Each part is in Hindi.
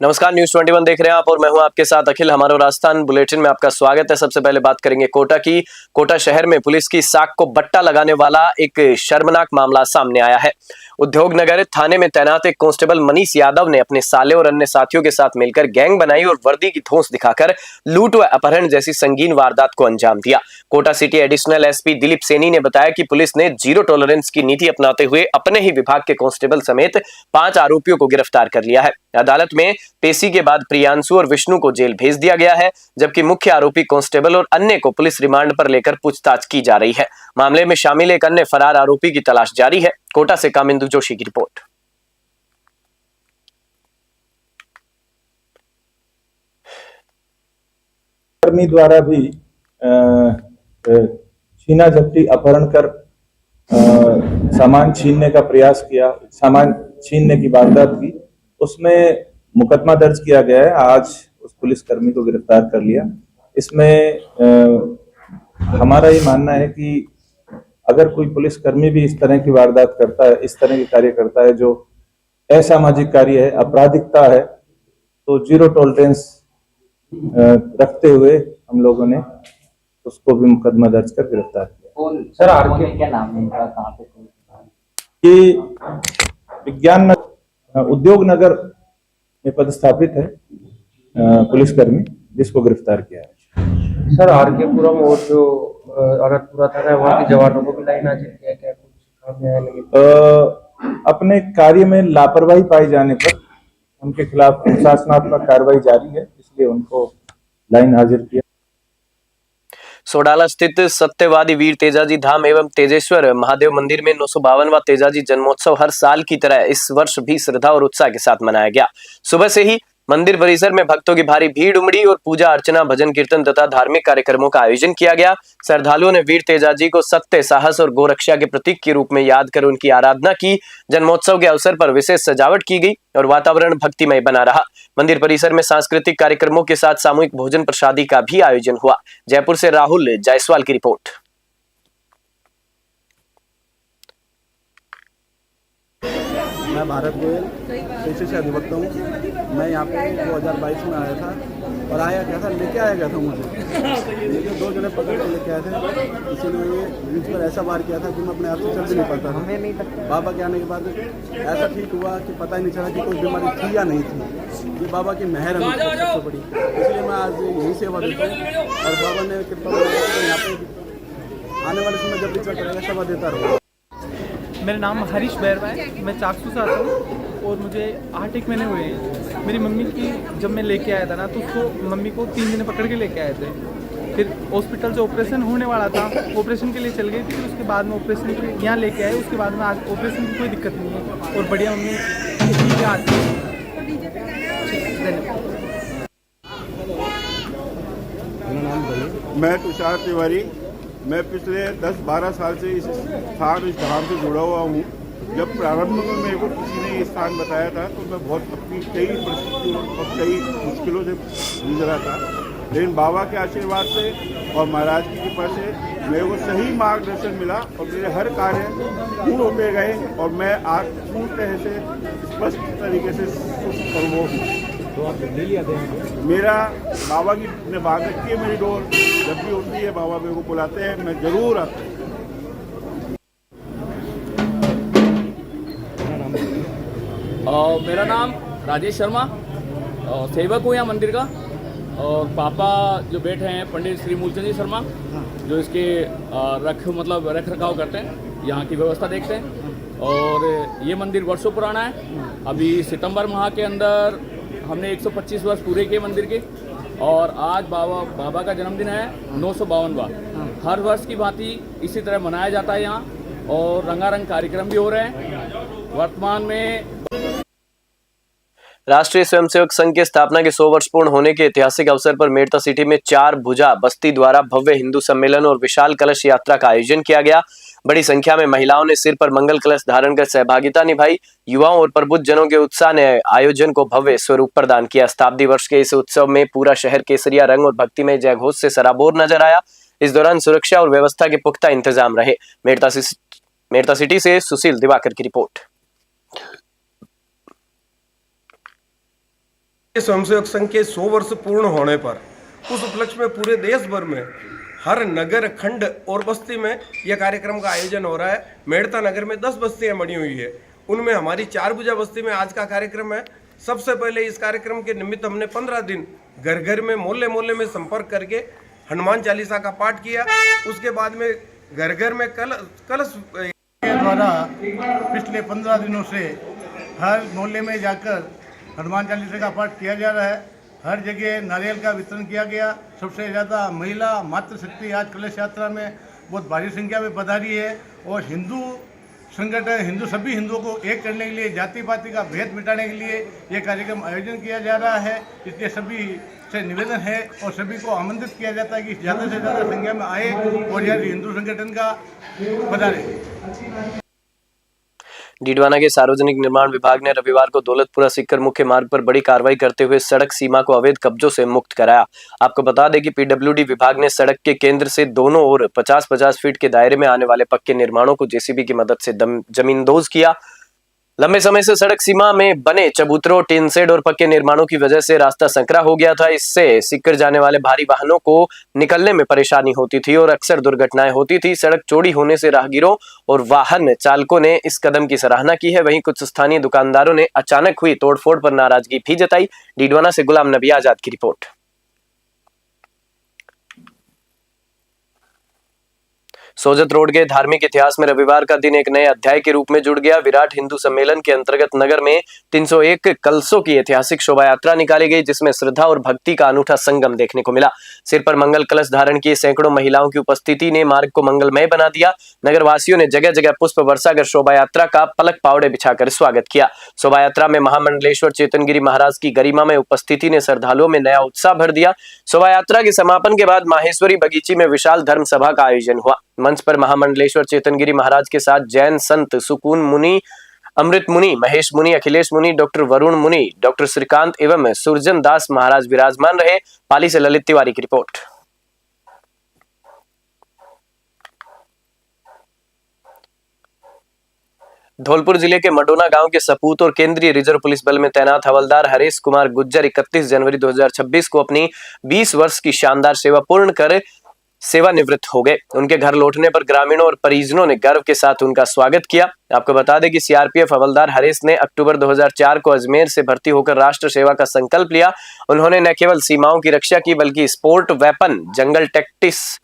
नमस्कार, न्यूज 21 देख रहे हैं आप और मैं हूं आपके साथ अखिल। हमारा राजस्थान बुलेटिन में आपका स्वागत है। सबसे पहले बात करेंगे कोटा की। कोटा शहर में पुलिस की साख को बट्टा लगाने वाला एक शर्मनाक मामला सामने आया है। उद्योग नगर थाने में तैनात एक कांस्टेबल मनीष यादव ने अपने साले और अन्य साथियों के साथ मिलकर गैंग बनाई और वर्दी की धौंस दिखाकर लूट व अपहरण जैसी संगीन वारदात को अंजाम दिया। Kota city additional SP Dilip Saini ने बताया कि पुलिस ने जीरो टॉलरेंस की नीति अपनाते हुए अपने ही विभाग के कांस्टेबल समेत 5 आरोपियों को गिरफ्तार कर लिया है। अदालत में पेशी के बाद प्रियांशु और विष्णु को जेल भेज दिया गया है, जबकि मुख्य आरोपी कांस्टेबल और अन्य को पुलिस रिमांड पर लेकर पूछताछ की जा रही है। मामले में शामिल एक अन्य फरार आरोपी की तलाश जारी है। कोटा से कामिंदु जोशी की रिपोर्ट। कर्मी द्वारा भी छीना झपटी अपहरण कर सामान छीनने का प्रयास किया, सामान छीनने की वारदात की, उसमें मुकदमा दर्ज किया गया है। आज उस पुलिसकर्मी को गिरफ्तार कर लिया। इसमें हमारा ये मानना है कि अगर कोई पुलिसकर्मी भी इस तरह की वारदात करता है, इस तरह के कार्य करता है जो असामाजिक कार्य है, आपराधिकता है, तो जीरो टॉलरेंस रखते हुए हम लोगों ने उसको भी मुकदमा दर्ज कर गिरफ्तार किया। सर आरके क्या नाम है इनका, कहाँ पे? ये विज्ञान उद्योग नगर में पदस्थापित है पुलिसकर्मी, जिसको गिरफ्तार किया है। सर आरकेपुरम और जो अरतपुरा था वहाँ के जवानों को भी लाइन हाजिर किया, क्या कुछ सामने आने लगे? अपने कार्य में लापरवाही पाए जाने पर उनके खिलाफ अनुशासनात्मक कार्रवाई जारी है, इसलिए उनको लाइन हाजिर किया। सोडाला स्थित सत्यवादी वीर तेजाजी धाम एवं तेजेश्वर महादेव मंदिर में 952वां तेजाजी जन्मोत्सव हर साल की तरह इस वर्ष भी श्रद्धा और उत्साह के साथ मनाया गया। सुबह से ही मंदिर परिसर में भक्तों की भारी भीड़ उमड़ी और पूजा अर्चना, भजन कीर्तन तथा धार्मिक कार्यक्रमों का आयोजन किया गया। श्रद्धालुओं ने वीर तेजाजी को सत्य, साहस और गोरक्षा के प्रतीक के रूप में याद कर उनकी आराधना की। जन्मोत्सव के अवसर पर विशेष सजावट की गई और वातावरण भक्तिमय बना रहा। मंदिर परिसर में सांस्कृतिक कार्यक्रमों के साथ सामूहिक भोजन प्रसादी का भी आयोजन हुआ। जयपुर से राहुल जायसवाल की रिपोर्ट। मैं भारत गोयल पेशे से अधिवक्ता हूँ। मैं यहाँ पे 2022 में आया था और आया क्या था, लेके आया गया था मुझे। लेकिन 2 जने पकड़ के लेके आए थे, इसीलिए बीच पर ऐसा वार किया था कि मैं अपने आप से चल भी नहीं पाता था। बाबा के आने के बाद ऐसा ठीक हुआ कि पता ही नहीं चला कि कोई बीमारी थी या नहीं थी। ये बाबा की मेहर है सबसे बड़ी, इसलिए मैं आज यही सेवा देता हूँ और बाबा ने कृपा यहाँ पे आने वाले समय जब भी चल रहेगा सेवा देता रहूँगा। मेरा नाम हरीश बैरवा है। मैं चाकसू से आता हूँ और मुझे 8 महीने हुए हैं। मेरी मम्मी की जब मैं लेके आया था ना, तो उसको मम्मी को 3 जने पकड़ के लेके आए थे। फिर हॉस्पिटल से ऑपरेशन होने वाला था, ऑपरेशन के लिए चल गई थी। फिर उसके बाद में ऑपरेशन के यहाँ लेके आए। उसके बाद में आज ऑपरेशन की कोई दिक्कत नहीं है और बढ़िया मम्मी ठीक है आज। मैं तुषार तिवारी। मैं पिछले 10-12 साल से इस धाम से जुड़ा हुआ हूँ। जब प्रारंभ में मेरे को किसी ने ये स्थान बताया था तो मैं बहुत अपनी कई परिस्थितियों और कई मुश्किलों से गुजरा था, लेकिन बाबा के आशीर्वाद से और महाराज की कृपा से मेरे को सही मार्गदर्शन मिला और मेरे हर कार्य पूर्ण होते गए और मैं आज पूर्ण तरह से स्पष्ट तरीके से अनुभव हूँ। मेरा बाबा की ने बात रखी है, मेरी डोर जब भी होती है बाबा मेरे को बुलाते हैं, मैं जरूर आता हूँ। मेरा नाम राजेश शर्मा, सेवक हूँ यहाँ मंदिर का। और पापा जो बैठे हैं पंडित श्री मूलचंद जी शर्मा, जो इसके रख रखाव करते हैं, यहाँ की व्यवस्था देखते हैं। और ये मंदिर वर्षों पुराना है। अभी सितंबर माह के अंदर हमने 125 वर्ष पूरे किए मंदिर के। और आज बाबा का जन्मदिन है 952वां। हर वर्ष की भांति इसी तरह मनाया जाता है यहाँ और रंगारंग कार्यक्रम भी हो रहे हैं। वर्तमान में राष्ट्रीय स्वयंसेवक संघ की स्थापना के 100 वर्ष पूर्ण होने के ऐतिहासिक अवसर पर मेड़ता सिटी में 4 भुजा बस्ती द्वारा भव्य हिंदू सम्मेलन और विशाल कलश यात्रा का आयोजन किया गया। बड़ी संख्या में महिलाओं ने सिर पर मंगल कलश धारण कर सहभागिता निभाई। युवाओं और प्रबुद्ध जनों के उत्साह ने आयोजन को भव्य स्वरूप प्रदान किया। शताब्दी वर्ष के इस उत्सव में पूरा शहर केसरिया रंग और भक्तिमय जयघोष से सराबोर नजर आया। इस दौरान सुरक्षा और व्यवस्था के पुख्ता इंतजाम रहे। मेड़ता सिटी से सुशील दिवाकर की रिपोर्ट। स्वयंसेवक संघ के 100 वर्ष पूर्ण होने पर उस उपलक्ष्य में पूरे देश भर में हर नगर, खंड और बस्ती में यह कार्यक्रम का आयोजन हो रहा है। मेड़ता नगर में 10 बस्तियां बनी हुई है, उनमें हमारी 4 भुजा बस्ती में आज का कार्यक्रम है। सबसे पहले इस कार्यक्रम के निमित्त हमने 15 दिन घर घर में, मोहल्ले मोहल्ले में संपर्क करके हनुमान चालीसा का पाठ किया। उसके बाद में घर घर में कलश द्वारा पिछले 15 दिनों से हर मोहल्ले में जाकर हनुमान चालीसा का पाठ किया जा रहा है। हर जगह नारियल का वितरण किया गया। सबसे ज़्यादा महिला मातृशक्ति आज कलश यात्रा में बहुत भारी संख्या में पधारी है और हिंदू संगठन सभी हिंदुओं को एक करने के लिए, जाति पाति का भेद मिटाने के लिए ये कार्यक्रम आयोजन किया जा रहा है। इसलिए सभी से निवेदन है और सभी को आमंत्रित किया जाता है कि ज़्यादा से ज़्यादा संख्या में आए और यह हिंदू संगठन का पधारे। डीडवाना के सार्वजनिक निर्माण विभाग ने रविवार को दौलतपुरा सीकर मुख्य मार्ग पर बड़ी कार्रवाई करते हुए सड़क सीमा को अवैध कब्जों से मुक्त कराया। आपको बता दें कि पीडब्ल्यूडी विभाग ने सड़क के केंद्र से दोनों ओर 50-50 फीट के दायरे में आने वाले पक्के निर्माणों को जेसीबी की मदद से जमींदोज किया। लंबे समय से सड़क सीमा में बने चबूतरों, टिन शेड और पक्के निर्माणों की वजह से रास्ता संकरा हो गया था। इससे सीकर जाने वाले भारी वाहनों को निकलने में परेशानी होती थी और अक्सर दुर्घटनाएं होती थी। सड़क चौड़ी होने से राहगीरों और वाहन चालकों ने इस कदम की सराहना की है। वहीं कुछ स्थानीय दुकानदारों ने अचानक हुई तोड़फोड़ पर नाराजगी भी जताई। डीडवाना से गुलाम नबी आजाद की रिपोर्ट। सोजत रोड के धार्मिक इतिहास में रविवार का दिन एक नए अध्याय के रूप में जुड़ गया। विराट हिंदू सम्मेलन के अंतर्गत नगर में 301 कलशों की ऐतिहासिक शोभा यात्रा निकाली गई, जिसमें श्रद्धा और भक्ति का अनूठा संगम देखने को मिला। सिर पर मंगल कलश धारण किए सैकड़ों महिलाओं की उपस्थिति ने मार्ग को मंगलमय बना दिया। नगर वासियों ने जगह जगह पुष्प वर्षा कर शोभा यात्रा का पलक पावड़े बिछाकर स्वागत किया। शोभा यात्रा में महामंडलेश्वर चेतनगिरी महाराज की गरिमा में उपस्थिति ने श्रद्धालुओं में नया उत्साह भर दिया। शोभा यात्रा के समापन के बाद माहेश्वरी बगीची में विशाल धर्म सभा का आयोजन हुआ। मंच पर महामंडलेश्वर चेतनगिरी महाराज के साथ जैन संत सुकून मुनि, अमृत मुनि, महेश मुनि, अखिलेश मुनि, डॉक्टर वरुण मुनि, डॉक्टर श्रीकांत एवं सुरजन दास महाराज विराजमान रहे। पाली से ललित तिवारी की रिपोर्ट। धौलपुर जिले के मडोना गांव के सपूत और केंद्रीय रिजर्व पुलिस बल में तैनात हवलदार हरीश कुमार गुज्जर 31 जनवरी 2026 को अपनी 20 वर्ष की शानदार सेवा पूर्ण कर सेवानिवृत्त हो गए। उनके घर लौटने पर ग्रामीणों और परिजनों ने गर्व के साथ उनका स्वागत किया। आपको बता दें कि सीआरपीएफ हवलदार हरीश ने अक्टूबर 2004 को अजमेर से भर्ती होकर राष्ट्र सेवा का संकल्प लिया। उन्होंने न केवल सीमाओं की रक्षा की बल्कि स्पोर्ट वेपन, जंगल टैक्टिक्स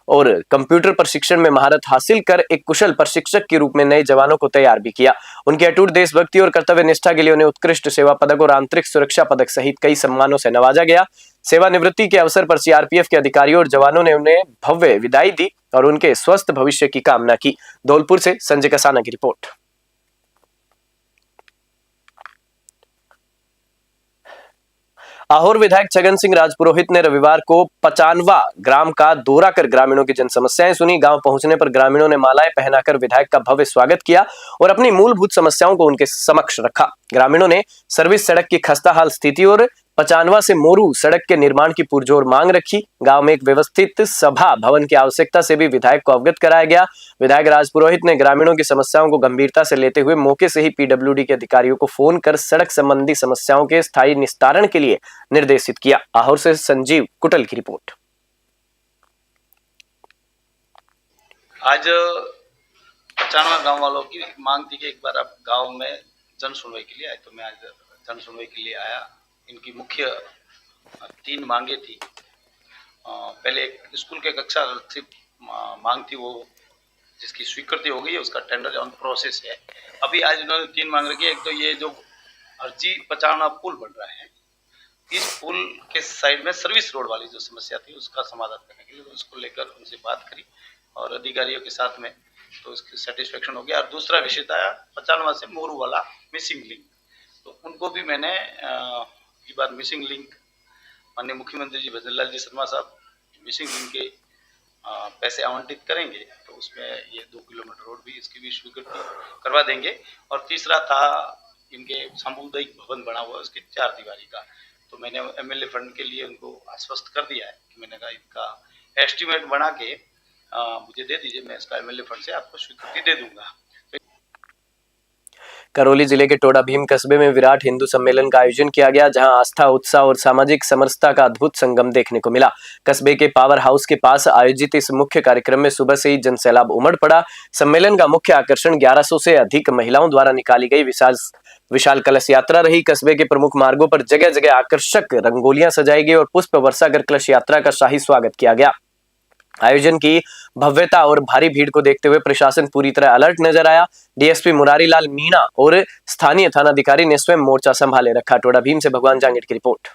और कंप्यूटर प्रशिक्षण में महारत हासिल कर एक कुशल प्रशिक्षक के रूप में नए जवानों को तैयार भी किया। उनकी अटूट देशभक्ति और कर्तव्य निष्ठा के लिए उन्हें उत्कृष्ट सेवा पदक और आंतरिक सुरक्षा पदक सहित कई सम्मानों से नवाजा गया। सेवानिवृत्ति के अवसर पर सीआरपीएफ के अधिकारियों और जवानों ने उन्हें भव्य विदाई दी और उनके स्वस्थ भविष्य की कामना की। धौलपुर से संजय कसाना की रिपोर्ट। आहोर विधायक छगन सिंह राजपुरोहित ने रविवार को 55वां ग्राम का दौरा कर ग्रामीणों की जन समस्याएं सुनी। गांव पहुंचने पर ग्रामीणों ने मालाएं पहनाकर विधायक का भव्य स्वागत किया और अपनी मूलभूत समस्याओं को उनके समक्ष रखा। ग्रामीणों ने सर्विस सड़क की खस्ताहाल स्थिति और 55वां से मोरू सड़क के निर्माण की पुरजोर मांग रखी। गांव में एक व्यवस्थित सभा भवन की आवश्यकता से भी विधायक को अवगत कराया गया। विधायक राजपुरोहित ने ग्रामीणों की समस्याओं को गंभीरता से लेते हुए मौके से ही पीडब्ल्यूडी के अधिकारियों को फोन कर सड़क संबंधी समस्याओं के स्थायी निस्तारण के लिए निर्देशित किया। आहोर से संजीव कुटल की रिपोर्ट। आज 95 गांव वालों की मांग थी कि एक बार आप गांव में जन सुनवाई के लिए आए, तो मैं आज जन सुनवाई के लिए आया। इनकी मुख्य 3 मांगे थी। पहले एक स्कूल के कक्षा मांग थी, वो जिसकी स्वीकृति हो गई है, उसका टेंडर ऑन प्रोसेस है। अभी आज इन्होंने 3 मांग रखी है। एक तो ये जो अर्जी 55 पुल बन रहा है, इस पुल के साइड में सर्विस रोड वाली जो समस्या थी उसका समाधान करने के लिए उसको लेकर उनसे बात करी और अधिकारियों के साथ में, तो इसकी सेटिस्फेक्शन हो गया। और दूसरा विषय था 95 से मोरू वाला मिसिंग लिंक, तो उनको भी मैंने ये बात मिसिंग लिंक माननीय मुख्यमंत्री जी भजन लाल जी शर्मा साहब मिसिंग लिंक के पैसे आवंटित करेंगे, तो उसमें ये 2 किलोमीटर रोड भी इसकी भी स्वीकृति करवा देंगे। और तीसरा था इनके सामुदायिक भवन बना हुआ उसकी 4 दीवारी का, तो मैंने एमएलए फंड के लिए उनको आश्वस्त कर दिया है कि मैंने कहा इनका एस्टिमेट बना के मुझे दे दीजिए, मैं इसका एमएलए फंड से आपको स्वीकृति दे दूंगा। करौली जिले के टोडा भीम कस्बे में विराट हिंदू सम्मेलन का आयोजन किया गया, जहां आस्था, उत्साह और सामाजिक समरसता का अद्भुत संगम देखने को मिला। कस्बे के पावर हाउस के पास आयोजित इस मुख्य कार्यक्रम में सुबह से ही जनसैलाब उमड़ पड़ा। सम्मेलन का मुख्य आकर्षण 1100 से अधिक महिलाओं द्वारा निकाली गई विशाल कलश यात्रा रही। कस्बे के प्रमुख मार्गों पर जगह जगह आकर्षक रंगोलियां सजाई गई और पुष्प वर्षा कर कलश यात्रा का शाही स्वागत किया गया। आयोजन की भव्यता और भारी भीड़ को देखते हुए प्रशासन पूरी तरह अलर्ट नजर आया। डीएसपी मुरारी लाल मीणा और स्थानीय थानाधिकारी ने स्वयं मोर्चा संभाले रखा। टोडा भीम से भगवान जांगीर की रिपोर्ट।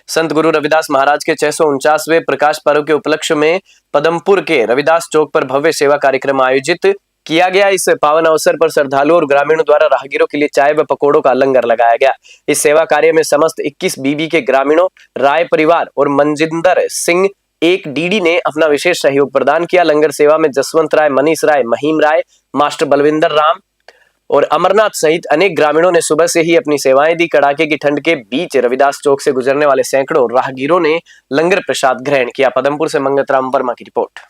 संत गुरु रविदास महाराज के 649वें प्रकाश पर्व के उपलक्ष्य में पदमपुर के रविदास चौक पर भव्य सेवा कार्यक्रम आयोजित किया गया। इस पावन अवसर पर श्रद्धालुओं और ग्रामीणों द्वारा राहगीरों के लिए चाय व पकौड़ों का लंगर लगाया गया। इस सेवा कार्य में समस्त 21 बीबी के ग्रामीणों, राय परिवार और मनजिंदर सिंह एक डीडी ने अपना विशेष सहयोग प्रदान किया। लंगर सेवा में जसवंत राय, मनीष राय, महिम राय, मास्टर बलविंदर राम और अमरनाथ सहित अनेक ग्रामीणों ने सुबह से ही अपनी सेवाएं दी। कड़ाके की ठंड के बीच रविदास चौक से गुजरने वाले सैकड़ों राहगीरों ने लंगर प्रसाद ग्रहण किया। पदमपुर से मंगतराम वर्मा की रिपोर्ट।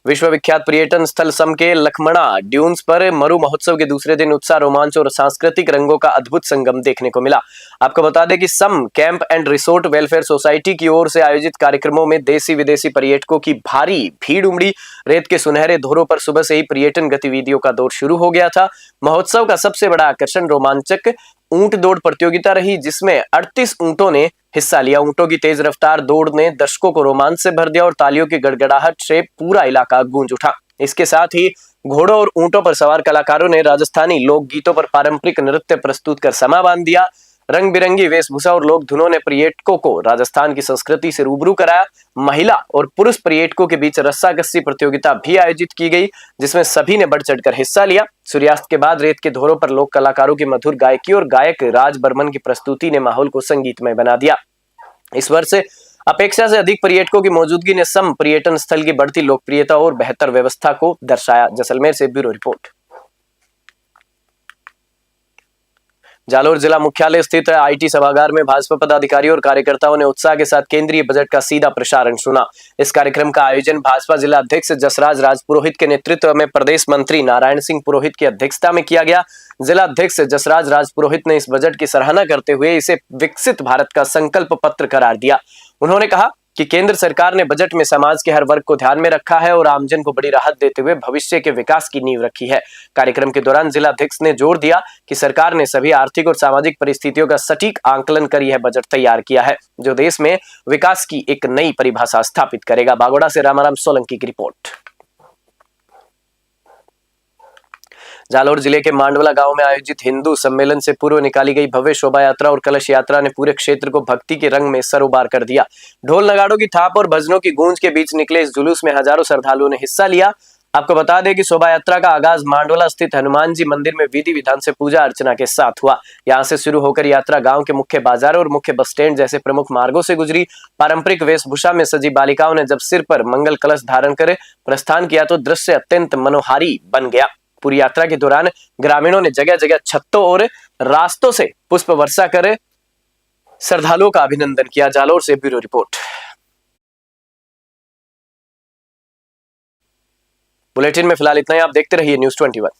विश्व विख्यात पर्यटन स्थल सम के लखमणा ड्यून्स पर मरु महोत्सव के दूसरे दिन उत्साह, रोमांच और सांस्कृतिक रंगों का अद्भुत संगम देखने को मिला। आपको बता दें कि सम camp and resort welfare society की ओर से आयोजित कार्यक्रमों में देसी विदेशी पर्यटकों की भारी भीड़ उमड़ी। रेत के सुनहरे धोरों पर सुबह से ही पर्यटन गतिविधियों का दौर शुरू हो गया था। महोत्सव का सबसे बड़ा आकर्षण रोमांचक ऊंट दौड़ प्रतियोगिता रही, जिसमें 38 ऊंटों ने हिस्सा लिया। ऊंटों की तेज रफ्तार दौड़ ने दर्शकों को रोमांच से भर दिया और तालियों की गड़गड़ाहट से पूरा इलाका गूंज उठा। इसके साथ ही घोड़ों और ऊंटों पर सवार कलाकारों ने राजस्थानी लोकगीतों पर पारंपरिक नृत्य प्रस्तुत कर समा बांध दिया। रंग बिरंगी वेशभूषा और लोक धुनों ने पर्यटकों को राजस्थान की संस्कृति से रूबरू कराया। महिला और पुरुष पर्यटकों के बीच रस्साकस्सी प्रतियोगिता भी आयोजित की गई, जिसमें सभी ने बढ़ चढ़कर हिस्सा लिया। सूर्यास्त के बाद रेत के धोरों पर लोक कलाकारों की मधुर गायकी और गायक राज बर्मन की प्रस्तुति ने माहौल को संगीतमय बना दिया। इस वर्ष अपेक्षा से अधिक पर्यटकों की मौजूदगी ने सम पर्यटन स्थल की बढ़ती लोकप्रियता और बेहतर व्यवस्था को दर्शाया। जैसलमेर से ब्यूरो रिपोर्ट। जालोर जिला मुख्यालय स्थित आईटी सभागार में भाजपा पदाधिकारियों और कार्यकर्ताओं ने उत्साह के साथ केंद्रीय बजट का सीधा प्रसारण सुना। इस कार्यक्रम का आयोजन भाजपा जिला अध्यक्ष जसराज राजपुरोहित के नेतृत्व में प्रदेश मंत्री नारायण सिंह पुरोहित की अध्यक्षता में किया गया। जिला अध्यक्ष जसराज राजपुरोहित ने इस बजट की सराहना करते हुए इसे विकसित भारत का संकल्प पत्र करार दिया। उन्होंने कहा कि केंद्र सरकार ने बजट में समाज के हर वर्ग को ध्यान में रखा है और आमजन को बड़ी राहत देते हुए भविष्य के विकास की नींव रखी है। कार्यक्रम के दौरान जिला अध्यक्ष ने जोर दिया कि सरकार ने सभी आर्थिक और सामाजिक परिस्थितियों का सटीक आंकलन कर यह बजट तैयार किया है, जो देश में विकास की एक नई परिभाषा स्थापित करेगा। बागोड़ा से रामाराम सोलंकी की रिपोर्ट। जालोर जिले के मांडवला गांव में आयोजित हिंदू सम्मेलन से पूर्व निकाली गई भव्य शोभा यात्रा और कलश यात्रा ने पूरे क्षेत्र को भक्ति के रंग में सरोबार कर दिया। ढोल नगाड़ों की थाप और भजनों की गूंज के बीच निकले इस जुलूस में हजारों श्रद्धालुओं ने हिस्सा लिया। आपको बता दें कि शोभा यात्रा का आगाज मांडवला स्थित हनुमान जी मंदिर में विधि विधान से पूजा अर्चना के साथ हुआ। यहाँ से शुरू होकर यात्रा गांव के मुख्य बाजार और मुख्य बस स्टैंड जैसे प्रमुख मार्गों से गुजरी। पारंपरिक वेशभूषा में सजी बालिकाओं ने जब सिर पर मंगल कलश धारण कर प्रस्थान किया तो दृश्य अत्यंत मनोहारी बन गया। पूरी यात्रा के दौरान ग्रामीणों ने जगह जगह छतों और रास्तों से पुष्प वर्षा कर श्रद्धालुओं का अभिनंदन किया। जालोर से ब्यूरो रिपोर्ट। बुलेटिन में फिलहाल इतना ही। आप देखते रहिए News 21।